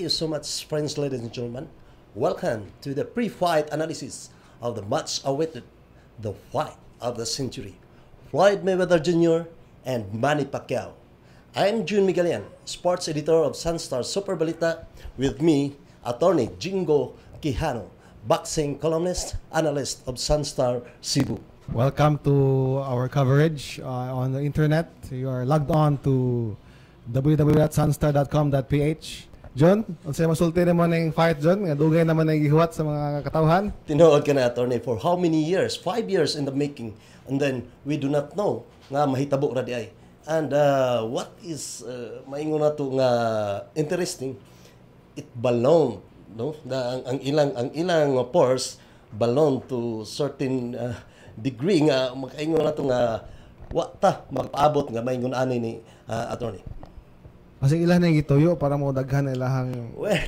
you so much, friends, ladies and gentlemen. Welcome to the pre-fight analysis of the much-awaited the fight of the century, Floyd Mayweather Jr. and Manny Pacquiao. I'm June Miguelian, sports editor of SunStar Super Balita. With me, attorney Jingo Quijano, boxing columnist, analyst of SunStar Cebu. Welcome to our coverage on the internet. You are logged on to www.sunstar.com.ph. John, unsay masulti mo ng fight, John? Nga dugay naman ang gihuwat sa mga katawhan. Tinuod ka na, attorney, for how many years? 5 years in the making. And then, we do not know nga mahitabo ra di ay. And what is maingon na to nga interesting, it belong, no? Ang ilang pores belong to certain degree nga makaingon na to nga wata magpaabot nga maingon ani ni attorney. Kasi ilan na gituyo para mo daghan na ilahang... Well,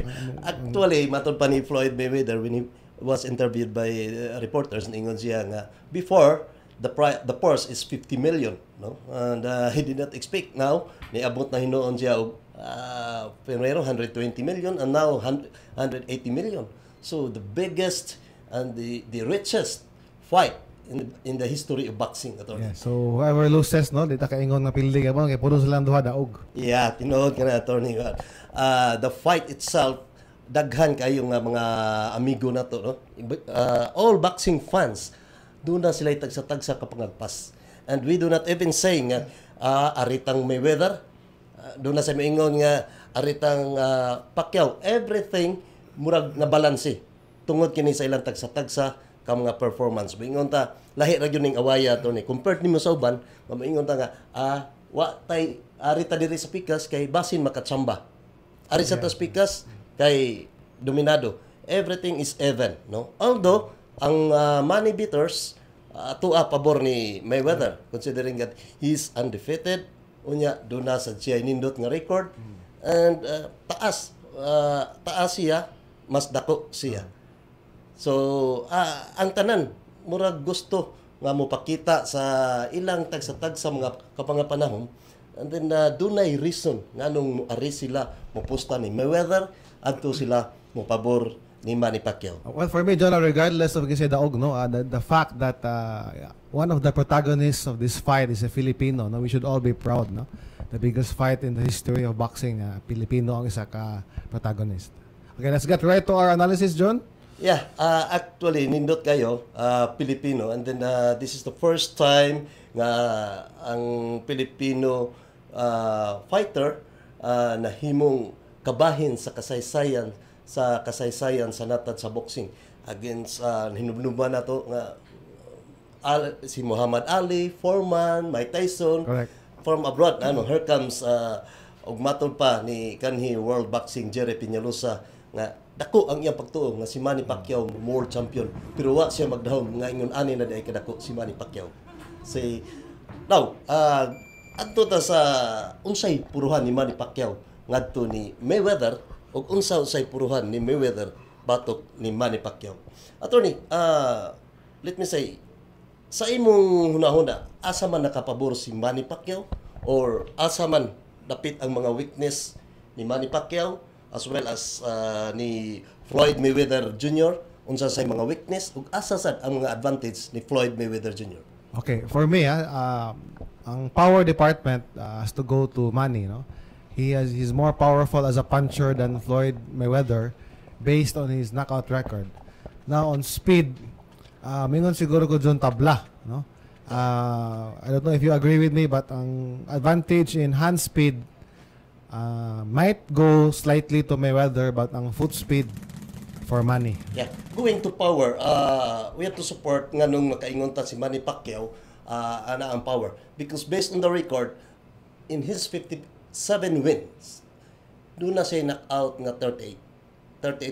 actually, matod pa ni Floyd Mayweather when he was interviewed by reporters, ningon siya nga, before, the purse is 50 million. No? And he did not expect now, niabot na hinoon siya Pereiro, 120 million, and now 180 million. So, the biggest and the richest fight in the history of boxing. Yeah, so whoever loses, no, dito kaingon nga pildi ka mo kay puno silang duha daog. Yeah, tinuod ka na, attorney. The fight itself, daghan kayo nga mga amigo na to, no? All boxing fans, doon na sila tagsa-tagsa kapangagpas. And we do not even say nga aritang Mayweather, doon na sa maingon nga aritang Pacquiao, everything murag na balanse tungod kini sa ilang tagsa-tagsa ka mga performance. Maingon ta, lahi ra gyud ning awaya to ni. Compared nimo sa uban, maingon ta nga, wa tay ari ta diri sa pikas kay basin makatsamba. Ari sa tas pikas kay dominado. Everything is even, no? Although ang money beaters tuwa pabor ni Mayweather, considering that he is undefeated, unya do na sa siya nindot nga record, and taas siya, mas dako siya. So, ang tanan, murag gusto nga mo pakita sa ilang tag-sa-tag sa mga kapangapanahon. And then, dunay reason nga nung ari sila mupusta ni Mayweather adto sila mo pabor ni Manny Pacquiao. Well, for me, John, regardless of kasi daog, no, the fact that one of the protagonists of this fight is a Filipino, no, we should all be proud, no? The biggest fight in the history of boxing, Filipino ang isa ka protagonist. Okay, let's get right to our analysis, John. Yeah, actually, nindot kayo, Filipino, and then this is the first time nga ang Filipino fighter na himong kabahin sa kasaysayan sa natad sa boxing against hinubnuban nato nga si Muhammad Ali, Foreman, Mike Tyson. Correct. From abroad, here comes og matod pa ni kanhi World Boxing Jerry Peñalosa nga dako ang iyang pagtuo nga si Manny Pacquiao world champion, pero wa siya magdahom nga ingon ani na day kadako si Manny Pacquiao. Si now adto ta sa unsay puruhan ni Manny Pacquiao ngadto ni Mayweather ug unsay puruhan ni Mayweather batok ni Manny Pacquiao. Attorney, let me say, sa imong hunahuna, asa man nakapabor si Manny Pacquiao or asa man dapit ang mga weakness ni Manny Pacquiao as well as ni Floyd Mayweather Jr. unsa say mga weakness ug asa sad ang mga advantage ni Floyd Mayweather Jr. Okay, for me, ang power department has to go to Manny, no? He's more powerful as a puncher than Floyd Mayweather based on his knockout record. Now on speed, mingon siguro ko John tabla, no? I don't know if you agree with me, but ang advantage in hand speed might go slightly to Mayweather, but ang foot speed for Manny. Yeah, going to power, we have to support nga nung makaingon ta si Manny Pacquiao ana ang power, because based on the record in his 57 wins, doon na siya knockout nga 38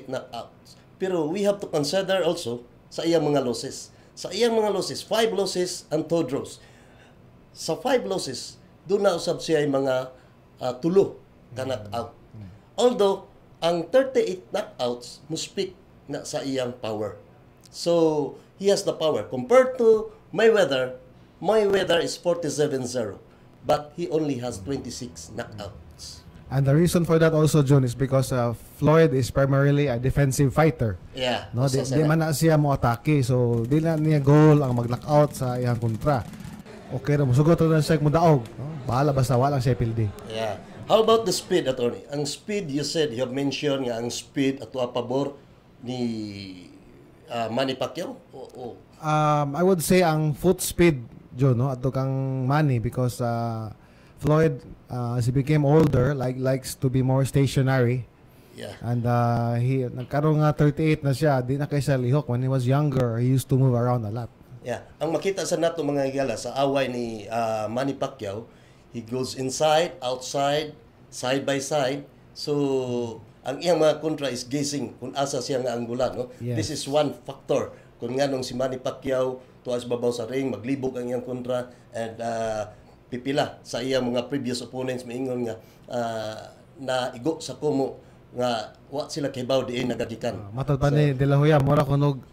knockouts. Pero we have to consider also sa iyang mga losses. Sa iyang mga losses, 5 losses and 2 draws. Sa 5 losses, doon na usab siya yung mga tulo ka knockout. Although, ang 38 knockouts mo speak na sa iyang power. So, he has the power. Compared to Mayweather is 47-0. But he only has 26 knockouts. And the reason for that also, June, is because Floyd is primarily a defensive fighter. Yeah. No, di man na siya mo atake. So, di na niya goal ang mag-knockout sa iyang kontra. Okay na, musugot na siya mo daog. No? Bahala basta walang siya pildi. Yeah. How about the speed, attorney? Ang speed, you said, you have mentioned nga ang speed ato a pabor ni Manny Pacquiao. I would say ang foot speed, June, no? Ato kang Manny because Floyd, as he became older, likes to be more stationary. Yeah. And he nagkaroon nga 38 na siya, di na kay siya lihok. When he was younger, he used to move around a lot. Yeah. Ang makita sa nato mga higala sa away ni Manny Pacquiao, he goes inside, outside, side by side. So, ang iyang mga kontra is guessing kung asa siya nga anggulan. No? Yes. This is one factor. Kung nga nung si Manny Pacquiao tuwas babaw sa ring, maglibog ang iyang kontra, and pipila sa iyang mga previous opponents, maingon nga na igo sa kumo nga wa sila kibaw diin nagagikan. Matod pa ni De La Hoya, mura kunog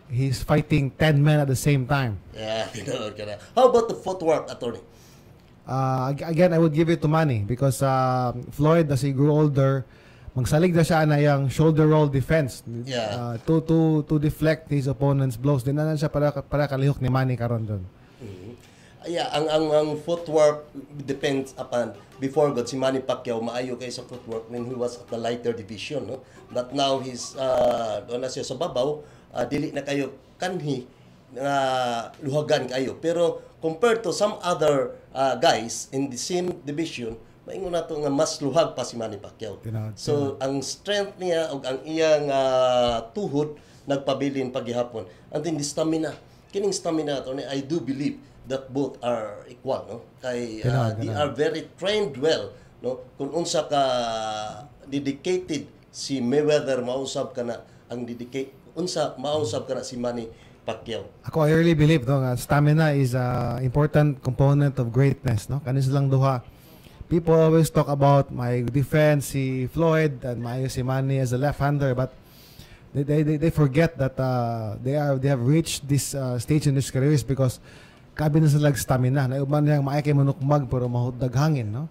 he's fighting 10 men at the same time. Yeah, tinuod ka na. How about the footwork, attorney? Again, I would give it to Manny because Floyd, as he grew older, magsalig na siya na yung shoulder roll defense. Yeah. To deflect his opponent's blows. Di na siya para kalihok ni Manny karon doon. Yeah, ang footwork depends upon before God si Manny Pacquiao maayo kay sa footwork when he was at the lighter division, no? But now he's doon na siya sa babaw, dili na kayo kanhi luhagan kayo. Pero compared to some other guys in the same division, maingon nato nga mas luhag pa si Manny Pacquiao. So ang strength niya ug ang iyang tuhod nagpabilin paghihapon. And then the stamina, kining stamina to I do believe that both are equal, no? Kay they are very trained well, no? Kung unsa ka dedicated si Mayweather, mausab ka na ang unsa mausab ka na si Manny Pacquiao. Ako, I really believe no, nga stamina is a important component of greatness, no? Kanis lang duha. People always talk about my defense si Floyd and maayo si Manny as a left-hander, but they forget that they have reached this stage in their careers because kabi na sila stamina. Na uban niyang maay kay manukmag pero mahudag hangin, no?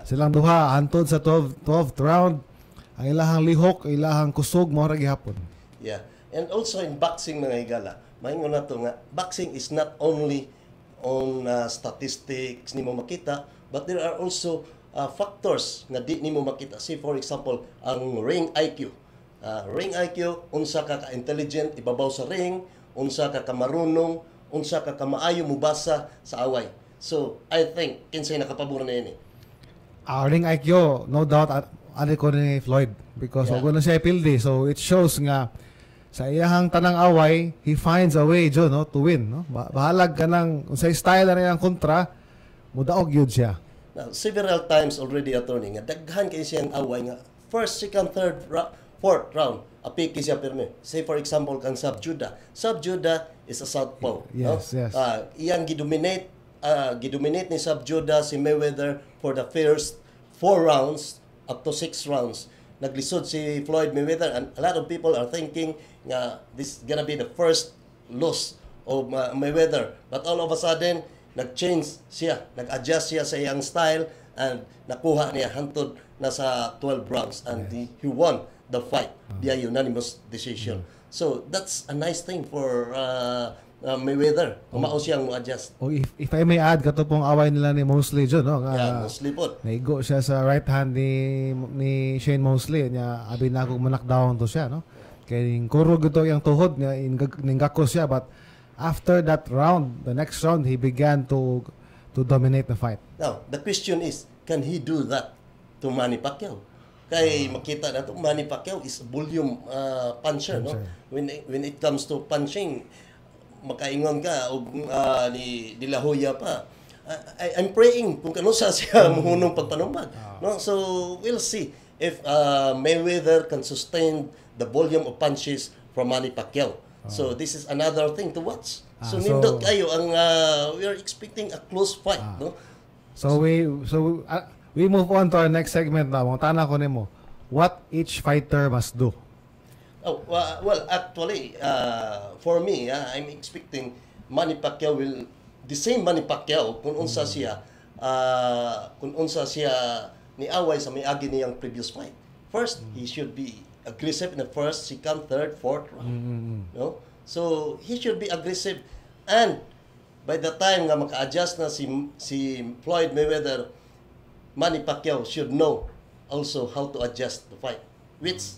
Silang duha hantod sa 12th round. Ang ilahang lihok, ilahang kusog mo ra gihapon. Yeah. And also in boxing mga higala, maingon nato nga boxing is not only on statistics nimo makita, but there are also factors nga di nimo makita. Say for example, ang ring IQ. Ring IQ, unsa ka ka-intelligent ibabaw sa ring, unsa ka marunong, unsa ka maayo mubasa sa away. So, I think kinsay nakapabor na ini. Ring IQ, no doubt ali ko ni Floyd because wag na siya pildi. So it shows nga sa iyahang tanang away, he finds a way no, to win, no? Bahalag ka nang unsay style na iyang kontra, mudaog gyud siya. Now, several times already attorney nga daghan kay siyang away nga first, second, third, fourth round apiki siya pirme. Say for example kang Sub Judah. Sub Judah is a southpaw. Yes, no? yes. Iyang gidominate ni Sub Judah si Mayweather for the first 4 rounds up to 6 rounds. Naglisod si Floyd Mayweather and a lot of people are thinking nga this is gonna be the first loss of Mayweather. But all of a sudden, nag-change siya, nag-adjust siya sa iyang style and nakuha niya hantod na sa 12 rounds and he won the fight via unanimous decision. So that's a nice thing for Mayweather. Kumao siyang mo-adjust. If I may add, kato pong away nila ni Mosley dyan, no? Mosley po. Naigo siya sa right hand ni Shane Mosley. Niya, abi na akong manakdown to siya, no? Kaya kurog ito yung tuhod niya, ningako siya. But after that round, the next round, he began to dominate the fight. Now, the question is, can he do that to Manny Pacquiao? Kay makita na ito, Manny Pacquiao is a volume puncher, no? When it comes to punching, makaingon ka og ni De La Hoya pa. I'm praying kung kano sa siya mohunong pagpanumbag, no? So we'll see if Mayweather can sustain the volume of punches from Manny Pacquiao. So this is another thing to watch. So nindot kayo ang we are expecting a close fight, no? So we move on to our next segment na. Tana ko nimo, what each fighter must do. Oh, well, actually, for me, I'm expecting Manny Pacquiao the same Manny Pacquiao, kung unsa siya niaway sa may agi niyang previous fight. First, he should be aggressive in the first, second, third, fourth round. No? So, he should be aggressive. And by the time nga maka-adjust na si Floyd Mayweather, Manny Pacquiao should know also how to adjust the fight. Which,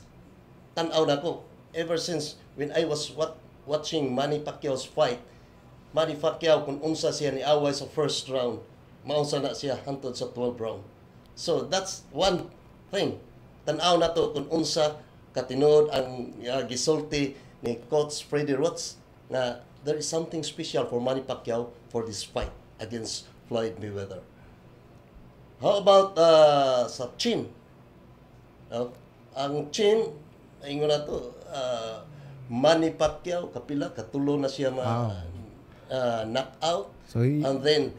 tanaw na ko. Ever since when I was watching Manny Pacquiao's fight, Manny Pacquiao, kung unsa siya ni away sa first round, maunsa na siya hantod sa 12th round. So, that's one thing. Tanaw na to kung unsa katinood ang gisulti ni Coach Freddie Roach na there is something special for Manny Pacquiao for this fight against Floyd Mayweather. How about sa chin? Ang chin, ingon na to, Manny Pacquiao, kapila, katulo na siya knockout. So And then,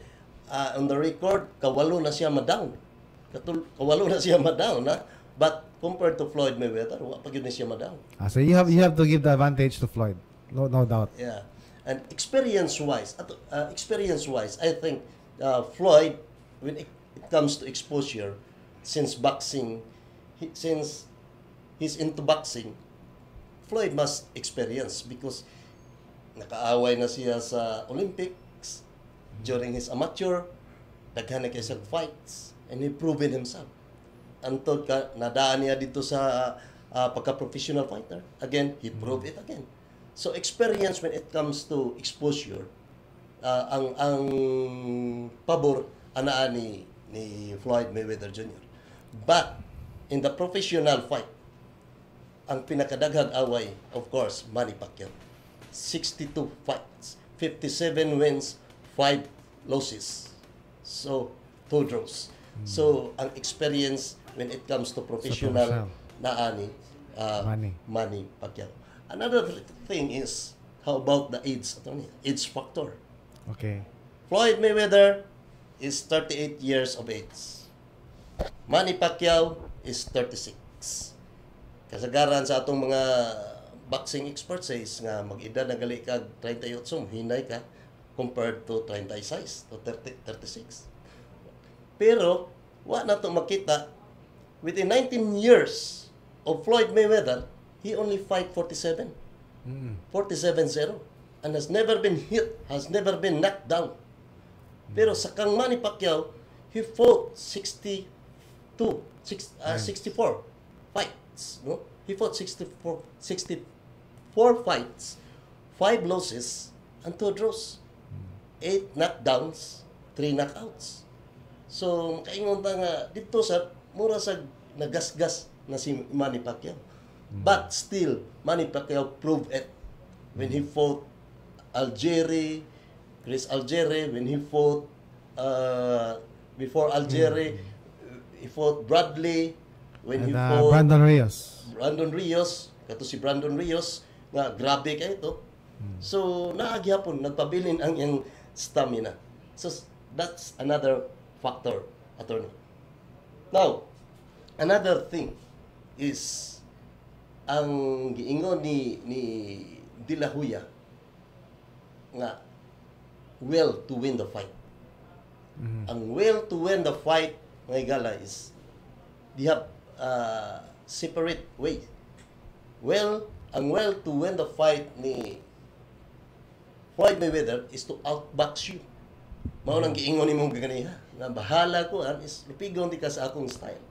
on the record, kawalo na siya ma-down. Kawalo na siya ma-down, ha? But compared to Floyd Mayweather, wa pa gyud ni siya ma-down. so you have to give the advantage to Floyd. No doubt. Yeah. And experience-wise, I think Floyd, when it comes to exposure, since he's into boxing, Floyd must experience because nakaaway na siya sa Olympics during his amateur, daghan na kay fights, and he proven himself. Antod ka, nadaan niya dito sa pagka-professional fighter. Again, he proved it again. So, experience when it comes to exposure, ang pabor anaan ni Floyd Mayweather Jr. But, in the professional fight, ang pinakadaghang away, of course, Manny Pacquiao. 62 fights, 57 wins, 5 losses. So, 2 draws. So, ang experience when it comes to professional naani Manny Pacquiao. Another thing is, how about the age, attorney? Age factor. Okay. Floyd Mayweather is 38 years of age. Manny Pacquiao is 36. Kasagaran sa atong mga boxing experts says nga mag-edad na gali ka 38, hinay ka compared to 36 to 36. Pero, wa na to makita, within 19 years of Floyd Mayweather, he only fight 47. 47-0. And has never been hit, has never been knocked down. Pero sa kang Manny Pacquiao, he fought 64 fights. No? He fought 64 fights, 5 losses, and 2 draws. 8 knockdowns, 3 knockouts. So, makaingon ta nga, dito sa, mura sa nagasgas na si Manny Pacquiao. But still, Manny Pacquiao proved it when he fought Chris Algieri, when he fought before Algieri, he fought Bradley, when he fought Brandon Rios, kato si Brandon Rios, nga grabe kayo ito. So, naagyapon, nagpabilin ang iyang stamina. So, that's another factor, attorney. Now, another thing is ang giingon ni De La Hoya nga will to win the fight. Ang will to win the fight ng Igala is they have separate ways. Ang will to win the fight ni Floyd Mayweather is to outbox you. Mao nang giingon nimong ganiha nga bahala ko is lupigon di ka sa akong style.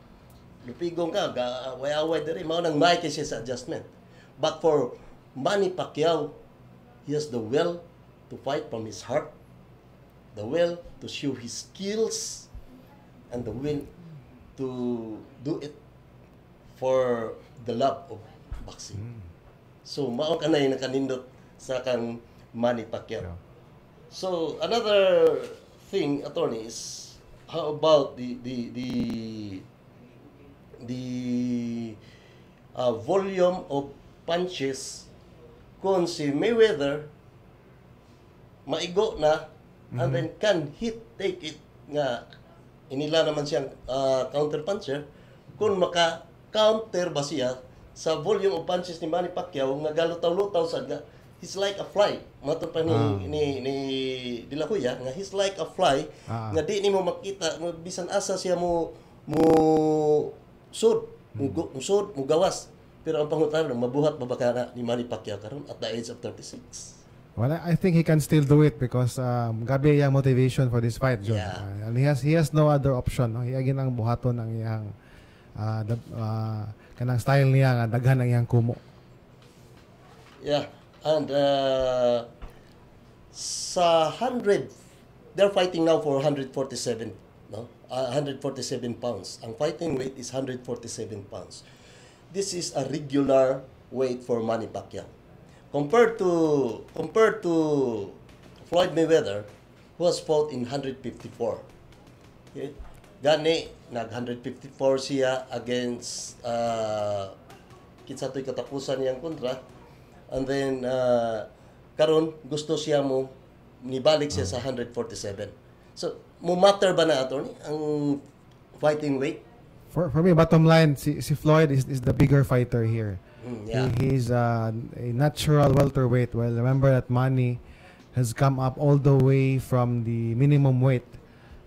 Lupigong ka, way-away diri, mao nang may siya sa adjustment. But for Manny Pacquiao, he has the will to fight from his heart, the will to show his skills, and the will to do it for the love of boxing. So, mao ka na yung nakanindot sa kang Manny Pacquiao. So, another thing, attorney, is how about the volume of punches kung si Mayweather maigo na and then can take it nga inila naman siyang counter puncher kung maka-counter ba siya sa volume of punches ni Manny Pacquiao nga galutaw-lutaw sa nga he's like a fly mato pa ni De La Hoya nga he's like a fly nga di nimo makita bisan asa siya mo mo sud, mo gawas. Pero ang pangutana, mabuhat ba baka na ni Manny Pacquiao karon at the age of 36? Well, I think he can still do it because gabi yung motivation for this fight, John. Yeah. And he has no other option. No? Hiyagin ang buhaton ng iyang kanang style niya nga daghan ang iyang kumo. Yeah. And sa 100, they're fighting now for 147, no? 147 pounds. Ang fighting weight is 147 pounds. This is a regular weight for Manny Pacquiao. Compared to Floyd Mayweather, who has fought in 154. Okay? Gani, nag-154 siya against kinsa to'y katapusan niyang kontra. And then, karon gusto siya mo nibalik siya sa 147. So, mo matter ba na attorney ang fighting weight? For me, bottom line, si Floyd is the bigger fighter here. Yeah. He's a natural welterweight. Well, remember that Manny has come up all the way from the minimum weight.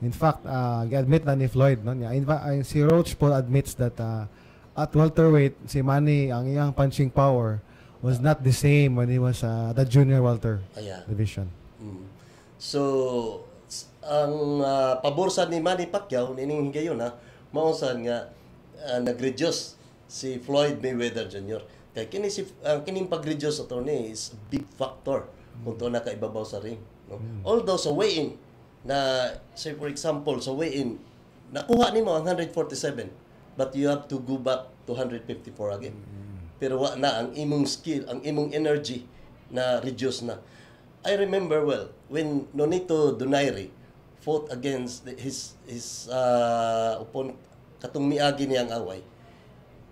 In fact, admit na ni Floyd, no? In fact, si Roach Paul admits that at welterweight, si Manny, ang iyang punching power was not the same when he was the junior welter division. So, ang pabor sa ni Manny Pacquiao, nining gayon mausan nga nag-reduce si Floyd Mayweather Jr. Kaya kining pag-reduce attorney is a big factor kung to nakaibabaw sa ring. No? Although sa weigh-in, na say for example, sa weigh-in, nakuha nimo ang 147, but you have to go back to 154 again. Pero wa na ang imong skill, ang imong energy na reduce na. I remember well when Nonito Donaire fought against his opponent katong miagi niyang away.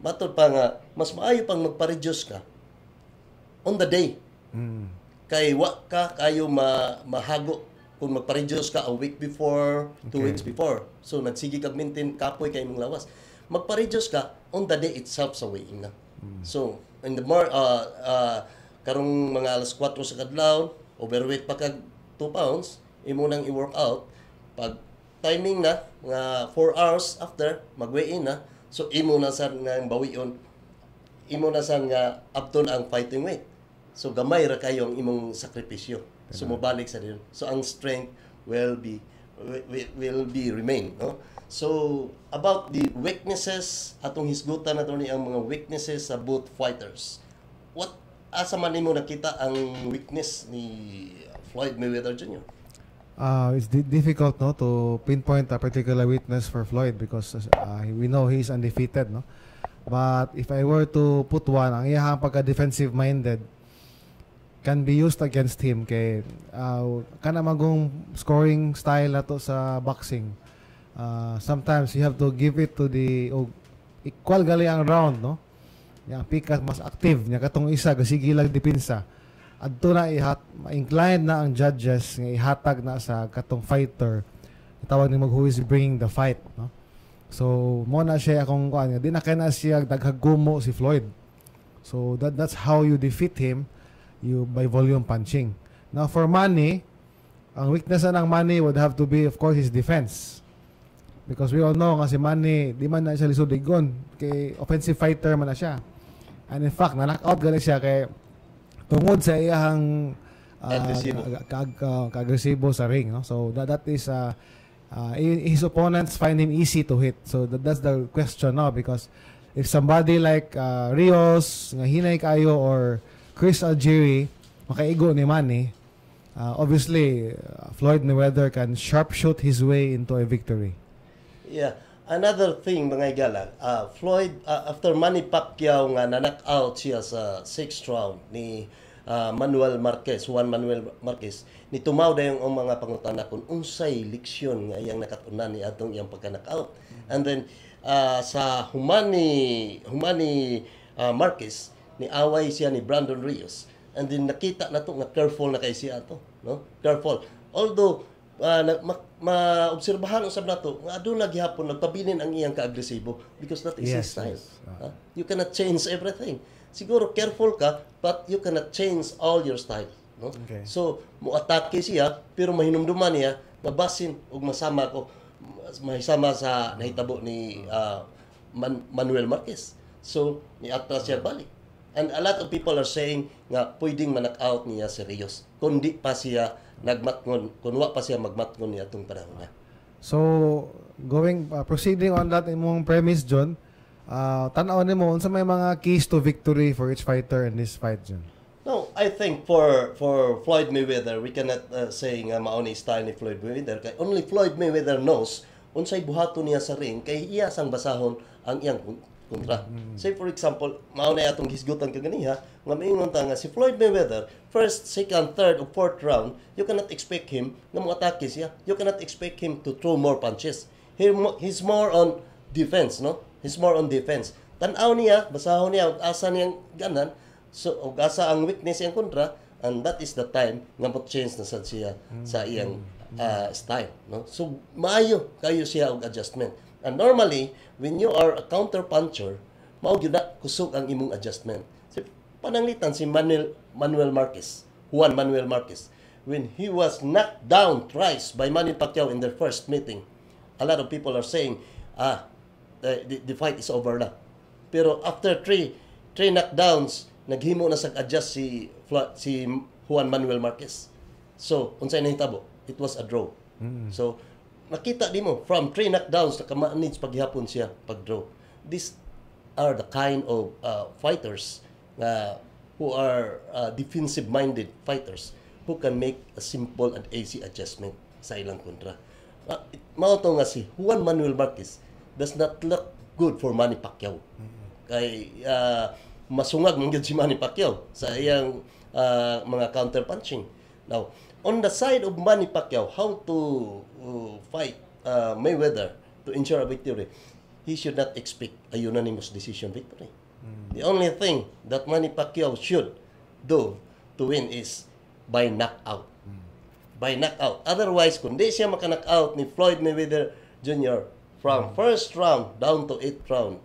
Matod pa nga mas maayo pang magpa-reduce ka on the day. Kay wa ka kayo mahago kung magpa-reduce ka a week before, 2 weeks before. So nagsige kag maintain kapoy kay imong lawas. Magpa-reduce ka on the day itself sa weighing na. So in the more karong mga alas 4 sa kadlaw, overweight pa kag 2 pounds, imo nang i-work out. Pag timing na nga 4 hours after mag-weigh-in na, so imo na sa nga bawion, imo na sa nga upton ang fighting weight. So gamay ra kayo ang imong sakripisyo. So mobalik sa din. So ang strength will be remain, no? So about the weaknesses atong hisgutan nato ni ang mga weaknesses sa both fighters. What asa man nimo nakita ang weakness ni Floyd Mayweather Jr.? It's difficult no to pinpoint a particular weakness for Floyd because we know he's undefeated, no. But if I were to put one, ang iyang pagka-defensive minded can be used against him kay kana magong scoring style nato sa boxing. Sometimes you have to give it to the equal gali ang round, no. Yang pikas mas active nya katong isa gasigilag depensa. Adto na inclined na ang judges nga ihatag na sa katong fighter. Tawag ni who is bringing the fight, no. So mo na siya akong kuan nga di na kay na siya daghagumo si Floyd. So that's how you defeat him, you by volume punching. Now for Manny, ang weakness ng Manny would have to be of course his defense. Because we all know nga si Manny di man na siya lisod ligon kay offensive fighter man na siya. And in fact, na-knockout gali siya kay tungod sa iyang agresibo sa ring, no? So that is his opponents find him easy to hit. So that's the question now because if somebody like Rios nga hinay kayo or Chris Algieri makaigo ni Manny, obviously Floyd Mayweather can sharpshoot his way into a victory. Yeah. Another thing mga igala, Floyd after Manny Pacquiao nga na-knockout siya sa 6th round ni Juan Manuel Marquez, ni tumaw dayon ang mga pangutana kung unsay leksyon nga iyang nakatunan ni atong iyang pagka-knockout. And then sa Humani Marquez ni away siya ni Brandon Rios. And then nakita nato nga careful na kay siya ato, no? Careful. Although maobserbahan usab nato nga aduna gihapon nagpabilin ang iyang kaagresibo because that is his style. You cannot change everything. Siguro careful ka but you cannot change all your style, no? Okay. So mo atake siya pero mahinumduman niya mabasin ug masama ko mahisama sa nahitabo ni Manuel Marquez. So niatras siya balik. And a lot of people are saying nga pwedeng ma-knock-out niya si Rios kung di pa siya nagmatngon, kung wa pa siya magmatngon niya itong panahon na. So, proceeding on that imong premise, John, tanaw nimo unsa may mga keys to victory for each fighter in this fight, John? No, I think for Floyd Mayweather, we cannot say nga mao ni style ni Floyd Mayweather kay only Floyd Mayweather knows unsay buhaton niya sa ring kay iya sang basahon ang iyang kontra. Say for example, mao na atong hisgutan kaganiha nga maingon ta nga si Floyd Mayweather first, second, third or fourth round, you cannot expect him nga mo-atake siya. You cannot expect him to throw more punches. He's more on defense, no? He's more on defense. Tan-aw niya, basahon niya, asa niyang ganan, so og asa ang weakness iyang kontra, and that is the time nga mo-change na sad siya sa iyang style, no? So maayo kayo siya og adjustment. And normally, when you are a counter puncher, mao gyud na kusog ang imong adjustment. So, pananglitan si Juan Manuel Marquez, when he was knocked down thrice by Manny Pacquiao in their first meeting, a lot of people are saying, the fight is over na. Pero after three knockdowns, naghimo na sag-adjust si Juan Manuel Marquez. So, unsay nahitabo? It was a draw. So, nakita di mo, from 3 knockdowns, nakamanage paghihapon siya pag-draw. These are the kind of fighters who are defensive-minded fighters who can make a simple and easy adjustment sa ilang kontra. Mao to nga si Juan Manuel Marquez does not look good for Manny Pacquiao. Kay masungag man gyud si Manny Pacquiao sa iyang mga counter-punching. Now, on the side of Manny Pacquiao, how to fight Mayweather to ensure a victory, he should not expect a unanimous decision victory. The only thing that Manny Pacquiao should do to win is by knockout. By knockout. Otherwise, kung di siya maka-knockout ni Floyd Mayweather Jr. from first round down to 8th round,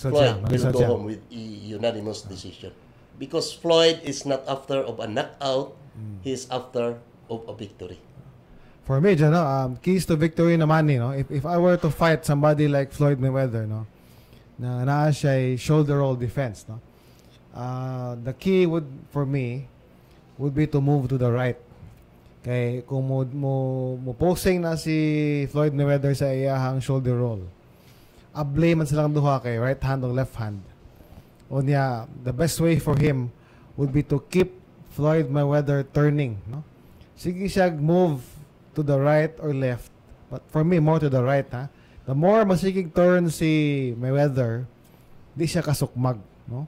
Floyd will go home with a unanimous decision. Because Floyd is not after of a knockout, he is after of a victory. For me, John, keys to victory naman ni, no? If I were to fight somebody like Floyd Mayweather, no, na siya shoulder roll defense, no, the key for me would be to move to the right. Kay kung mo posing na si Floyd Mayweather sa iyahang shoulder roll, ablay man silang duha kay right hand o left hand. O niya, the best way for him would be to keep Floyd Mayweather turning, no? Sige siya move to the right or left, but for me more to the right, ha. The more masigig turn si Mayweather, di siya kasukmag, no?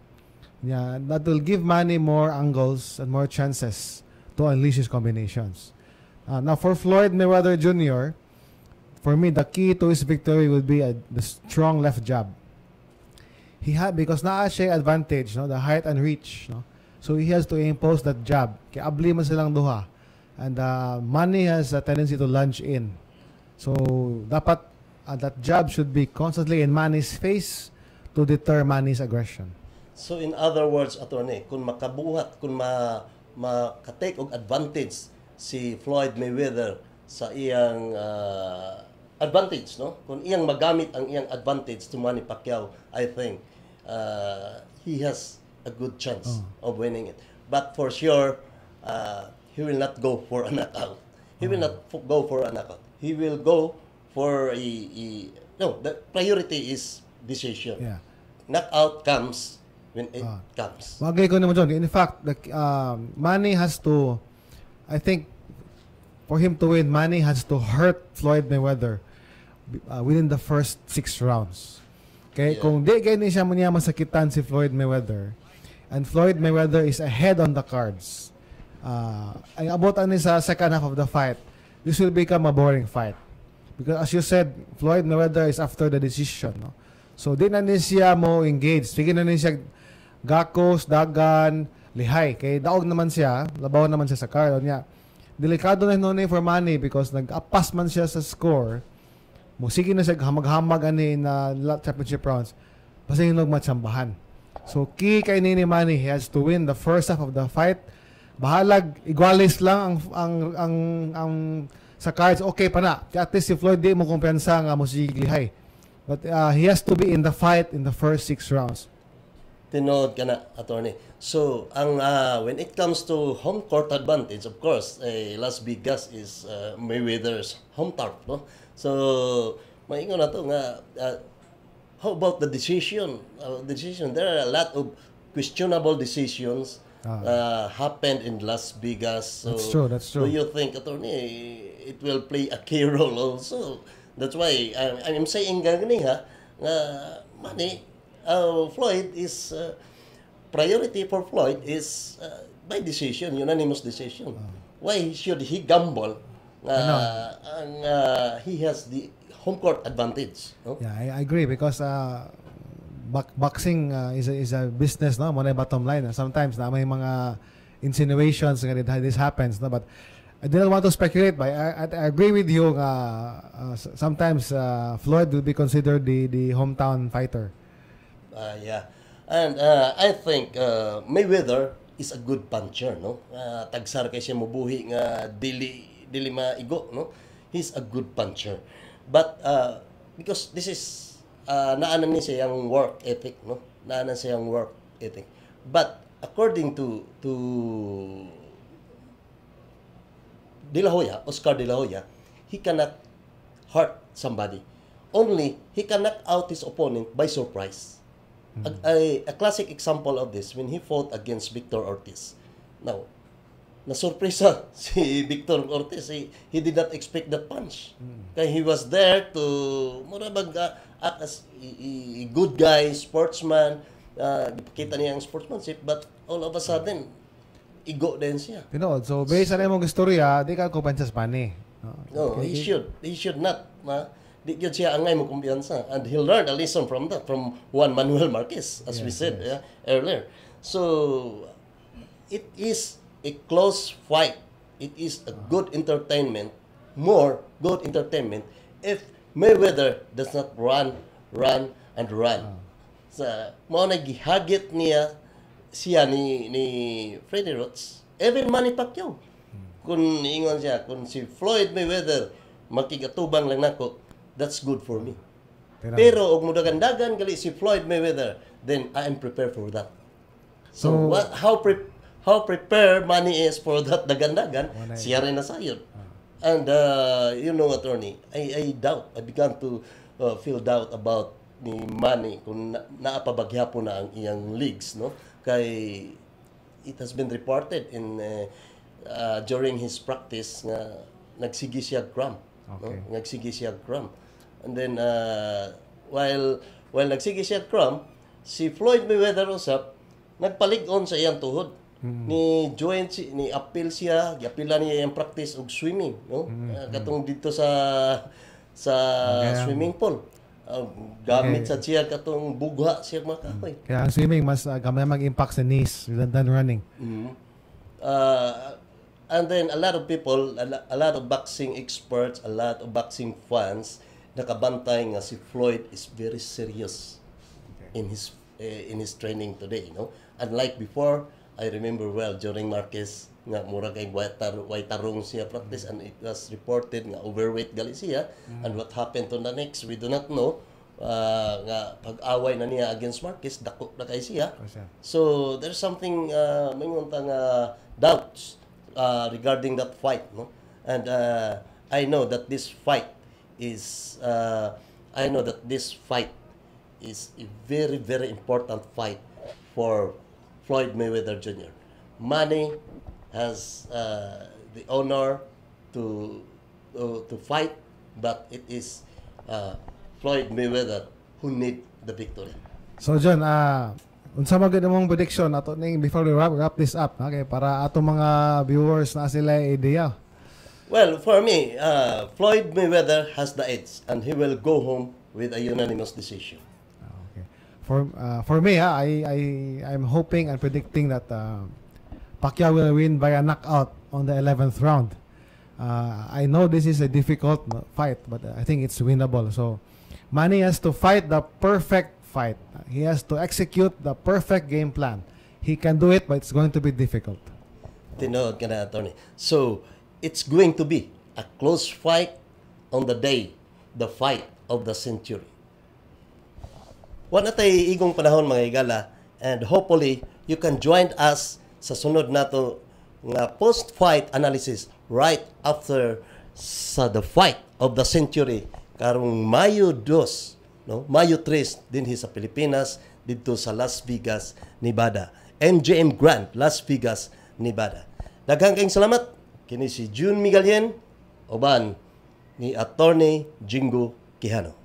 Yeah, that will give Manny more angles and more chances to unleash his combinations. Now for Floyd Mayweather Jr., for me the key to his victory would be the strong left jab. Because naa siya advantage, no, the height and reach, no. So he has to impose that jab. Kaya abli man silang duha. And Manny has a tendency to lunge in. So dapat that jab should be constantly in Manny's face to deter Manny's aggression. So in other words, attorney, kung makabuhat, kung makatake og advantage si Floyd Mayweather sa iyang advantage, no? Kung iyang magamit ang iyang advantage to Manny Pacquiao, I think he has a good chance of winning it. But for sure, he will not go for a knockout. He will not go for a knockout. He will go for no, the priority is decision. Yeah. Knockout comes when it comes. Wagay ko naman, John. In fact, Manny has to, I think, for him to win, Manny has to hurt Floyd Mayweather within the first 6 rounds. Okay? Yeah. Kung di ganyan siya mo niya masakitan si Floyd Mayweather, and Floyd Mayweather is ahead on the cards, ay abot ani sa second half of the fight, this will become a boring fight. Because as you said, Floyd Mayweather is after the decision, no? So di na siya mo engage. Sige na siya gakos, dagan, lihay. Kay daog naman siya, labaw naman siya sa card niya. Delikado na noon for Manny because nag-apas man siya sa score. Sige na siya hamag-hamag ani na championship rounds. Basta yung matsambahan. So key kay ni Manny, he has to win the first half of the fight. Bahalag igualis lang ang sa cards, okay pa na. At least si Floyd di mo kumpiyansa nga mo siglihay. But he has to be in the fight in the first 6 rounds. Tinood ka na, attorney. So, when it comes to home court advantage, of course, Las Vegas is Mayweather's home turf, no? So, maingon na to nga, how about the decision? There are a lot of questionable decisions happened in Las Vegas. So, That's true. Do you think, attorney, it will play a key role also? That's why I'm saying gani ha, money, Floyd is priority for Floyd is by decision, unanimous decision. Why should he gamble? He has the home court advantage. No? Yeah, I agree because boxing is a business, no? Muna bottom line. Sometimes na may mga insinuations nga this happens, no? But I didn't want to speculate, but I agree with you. Sometimes Floyd will be considered the hometown fighter. Yeah, and I think Mayweather is a good puncher, no? Tagsar kay siya mobuhi nga dili maigo, no? He's a good puncher, but because this is naanan ni siya yung work ethic, no? Naanan siya yung work ethic, but according to De La Hoya, Oscar De La Hoya, he cannot hurt somebody. Only he can knock out his opponent by surprise. A classic example of this when he fought against Victor Ortiz. Now, nasurpresa si Victor Ortiz. He did not expect that punch. Kaya he was there to act as a good guy, sportsman. Ipakita niya ang sportsmanship, but all of a sudden, igo din siya. Tinood. So, based sa imong istorya, di ka kumpansas pani. No, he should not. Di yun siya angay mo kumpiyansa. And he learned a lesson from that, from Juan Manuel Marquez, as we said earlier. So, it is a close fight. It is a good entertainment, more good entertainment, if Mayweather does not run. Sa mao na gihagit siya ni Freddie Roach, even Manny Pacquiao. Kung ingon siya, kung si Floyd Mayweather makigatubang lang nako, that's good for me. Pero og mudagan-dagan gali si Floyd Mayweather, then I am prepared for that. So how prepared Manny is for that dagan-dagan, siya rin nasayod. And attorney, I began to feel doubt about ni Manny kung naapabagya po na ang iyang leagues, no? Kay it has been reported in during his practice nga nagsigi siya cramp. Okay. No? Nagsigi siya cramp. And then while nagsigi siya cramp, si Floyd Mayweather usap nagpalig-on sa iyang tuhod. Ni appeal siya, giapila niya yung practice og swimming, no? Katong dito sa swimming pool. Gamit sa siya katong bugha siya makakoy. Kaya ang swimming mas gamay mag-impact sa knees than running. And then a lot of people, a lot of boxing experts, a lot of boxing fans nakabantay nga si Floyd is very serious in his training today, no? Unlike before, I remember well during Marquez nga mura kay white tarong siya practice, and it was reported nga overweight gali siya. And what happened to the next, we do not know. Nga pag-away na niya against Marquez, dako na kay siya. So there's something may nguntang doubts regarding that fight, no? And I know that this fight is a very, very important fight for Floyd Mayweather Jr. Manny has the honor to fight, but it is Floyd Mayweather who need the victory. So John, unsa magud imong prediction ato ning before we wrap this up, okay, para ato mga viewers na sila idea? Well, for me, Floyd Mayweather has the edge, and he will go home with a unanimous decision. Okay. For me, I'm hoping and predicting that Pacquiao will win by a knockout on the 11th round. I know this is a difficult fight, but I think it's winnable. So Manny has to fight the perfect fight. He has to execute the perfect game plan. He can do it, but it's going to be difficult. Tinood ka na, attorney. So it's going to be a close fight on the day, the fight of the century. Wala tay igong panahon mga igala, and hopefully you can join us sa sunod nato nga post-fight analysis right after sa the fight of the century karong Mayo 2, no? Mayo 3 din sa Pilipinas dito sa Las Vegas, Nevada. MGM Grand, Las Vegas, Nevada. Daghang kayong salamat. Kini si June Migalien, uban ni Attorney Jingo Quijano.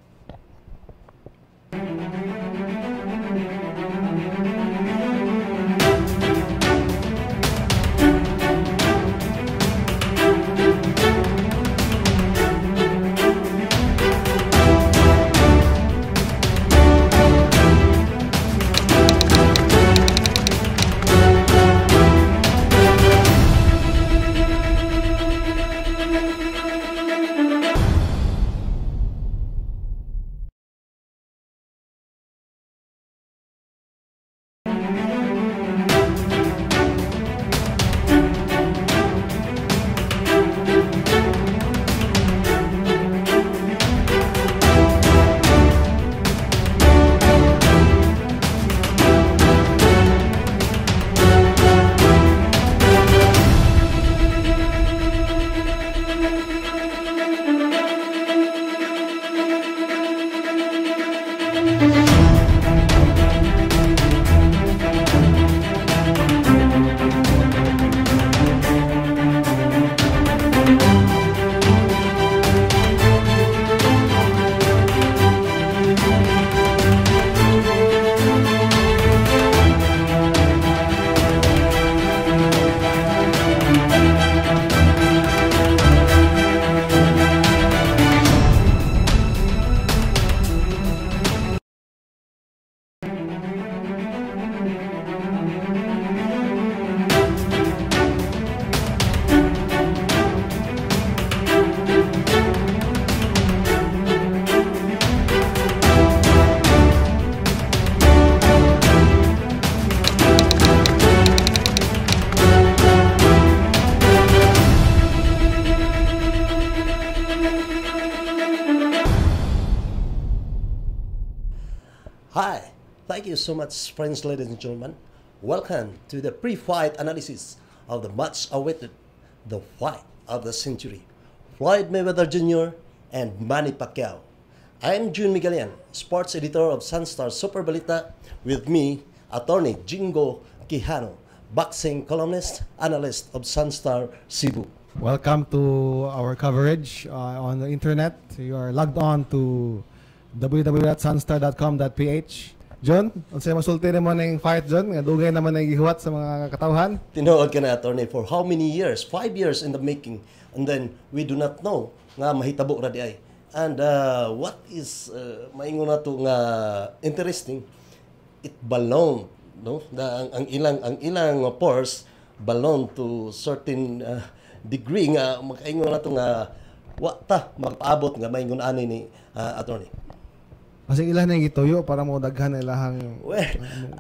Hi, thank you so much, friends, ladies and gentlemen. Welcome to the pre-fight analysis of the much-awaited, the fight of the century, Floyd Mayweather Jr. and Manny Pacquiao. I am June Migalian, sports editor of SunStar Super Balita. With me, Attorney Jingo Quijano, boxing columnist, analyst of SunStar Cebu. Welcome to our coverage on the internet. You are logged on to www.sunstar.com.ph. John, unsay masulti mo ning fight, John? Nga dugay naman ang gihuwat sa mga katawhan. Tinuod ka na, attorney, for how many years? 5 years in the making. And then, we do not know nga mahitabo ra di ay. And what is, maingon na to nga interesting, it balloon, no? Ang ilang pores balloon to certain degree nga makaingon na to nga wata magpaabot nga maingon ani ni attorney. Kasi ilan na gituyo para mo daghan na ilahang... Well,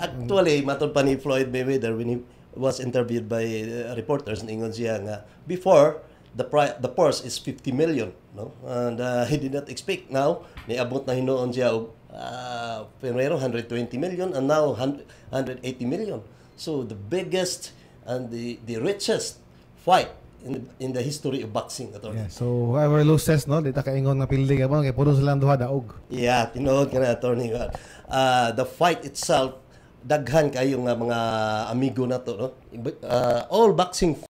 actually, matod pa ni Floyd Mayweather when he was interviewed by reporters, ningon siya nga, before, the purse is 50 million. No? And he did not expect now, niabot na hinoon siya Pereiro, 120 million, and now 180 million. So, the biggest and the richest fight in the history of boxing. Yeah, so whoever loses, no, di ta kaingon nga pildi ka mo kay puro silang duha daog. Yeah, tinuod ka na, attorney. The fight itself, daghan kayo nga mga amigo na to, no? All boxing